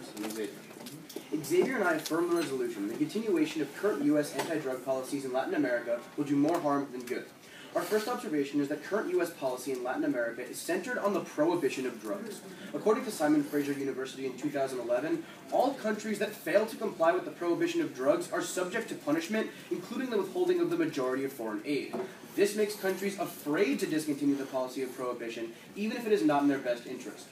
Xavier. Xavier and I affirm the resolution. The continuation of current U.S. anti-drug policies in Latin America will do more harm than good. Our first observation is that current U.S. policy in Latin America is centered on the prohibition of drugs. According to Simon Fraser University in 2011, all countries that fail to comply with the prohibition of drugs are subject to punishment, including the withholding of the majority of foreign aid. This makes countries afraid to discontinue the policy of prohibition, even if it is not in their best interest.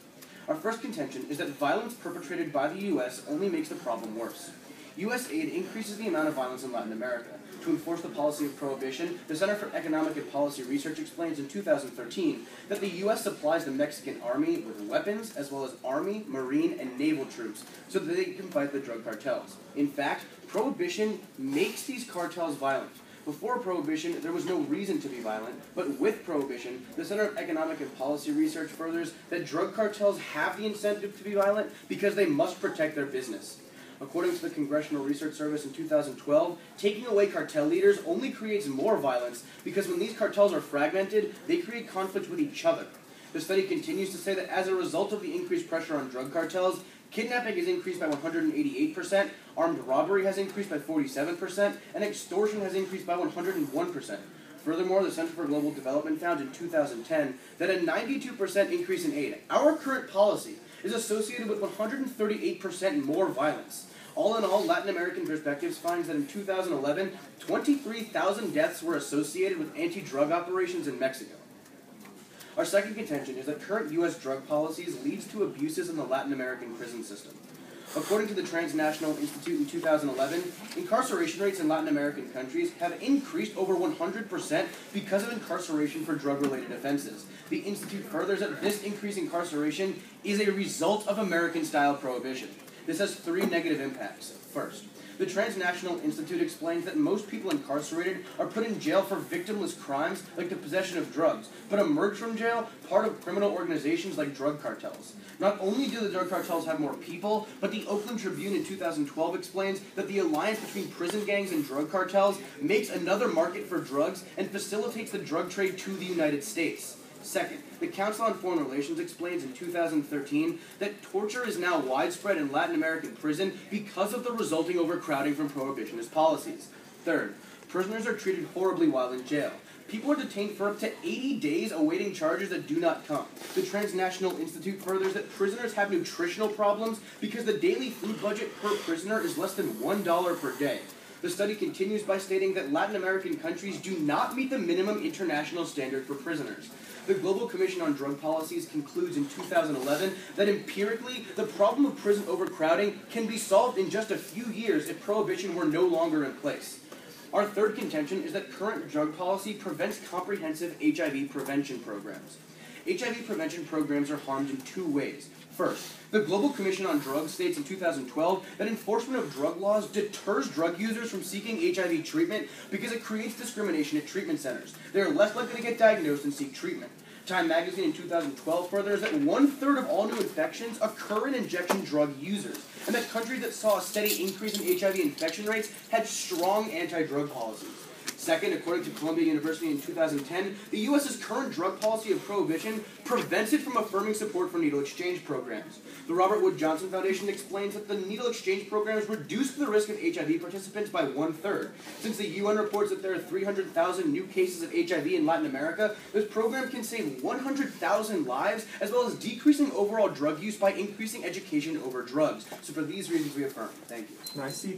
Our first contention is that violence perpetrated by the U.S. only makes the problem worse. U.S. aid increases the amount of violence in Latin America. To enforce the policy of prohibition, the Center for Economic and Policy Research explains in 2013 that the U.S. supplies the Mexican army with weapons, as well as army, marine, and naval troops, so that they can fight the drug cartels. In fact, prohibition makes these cartels violent. Before Prohibition, there was no reason to be violent, but with Prohibition, the Center of Economic and Policy Research furthers that drug cartels have the incentive to be violent because they must protect their business. According to the Congressional Research Service in 2012, taking away cartel leaders only creates more violence because when these cartels are fragmented, they create conflict with each other. The study continues to say that as a result of the increased pressure on drug cartels, kidnapping has increased by 188%, armed robbery has increased by 47%, and extortion has increased by 101%. Furthermore, the Center for Global Development found in 2010 that a 92% increase in aid, our current policy, is associated with 138% more violence. All in all, Latin American Perspectives finds that in 2011, 23,000 deaths were associated with anti-drug operations in Mexico. Our second contention is that current U.S. drug policies leads to abuses in the Latin American prison system. According to the Transnational Institute in 2011, incarceration rates in Latin American countries have increased over 100% because of incarceration for drug-related offenses. The Institute furthers that this increased incarceration is a result of American-style prohibition. This has three negative impacts. First, the Transnational Institute explains that most people incarcerated are put in jail for victimless crimes like the possession of drugs, but emerge from jail part of criminal organizations like drug cartels. Not only do the drug cartels have more people, but the Oakland Tribune in 2012 explains that the alliance between prison gangs and drug cartels makes another market for drugs and facilitates the drug trade to the United States. Second, the Council on Foreign Relations explains in 2013 that torture is now widespread in Latin American prison because of the resulting overcrowding from prohibitionist policies. Third, prisoners are treated horribly while in jail. People are detained for up to 80 days awaiting charges that do not come. The Transnational Institute furthers that prisoners have nutritional problems because the daily food budget per prisoner is less than $1 per day. The study continues by stating that Latin American countries do not meet the minimum international standard for prisoners. The Global Commission on Drug Policies concludes in 2011 that empirically, the problem of prison overcrowding can be solved in just a few years if prohibition were no longer in place. Our third contention is that current drug policy prevents comprehensive HIV prevention programs. HIV prevention programs are harmed in two ways. First, the Global Commission on Drugs states in 2012 that enforcement of drug laws deters drug users from seeking HIV treatment because it creates discrimination at treatment centers. They are less likely to get diagnosed and seek treatment. Time magazine in 2012 furthers that 1/3 of all new infections occur in injection drug users, and that countries that saw a steady increase in HIV infection rates had strong anti-drug policies. Second, according to Columbia University in 2010, the U.S.'s current drug policy of prohibition prevents it from affirming support for needle exchange programs. The Robert Wood Johnson Foundation explains that the needle exchange programs reduce the risk of HIV participants by 1/3. Since the UN reports that there are 300,000 new cases of HIV in Latin America, this program can save 100,000 lives, as well as decreasing overall drug use by increasing education over drugs. So for these reasons, we affirm. Thank you. Can I see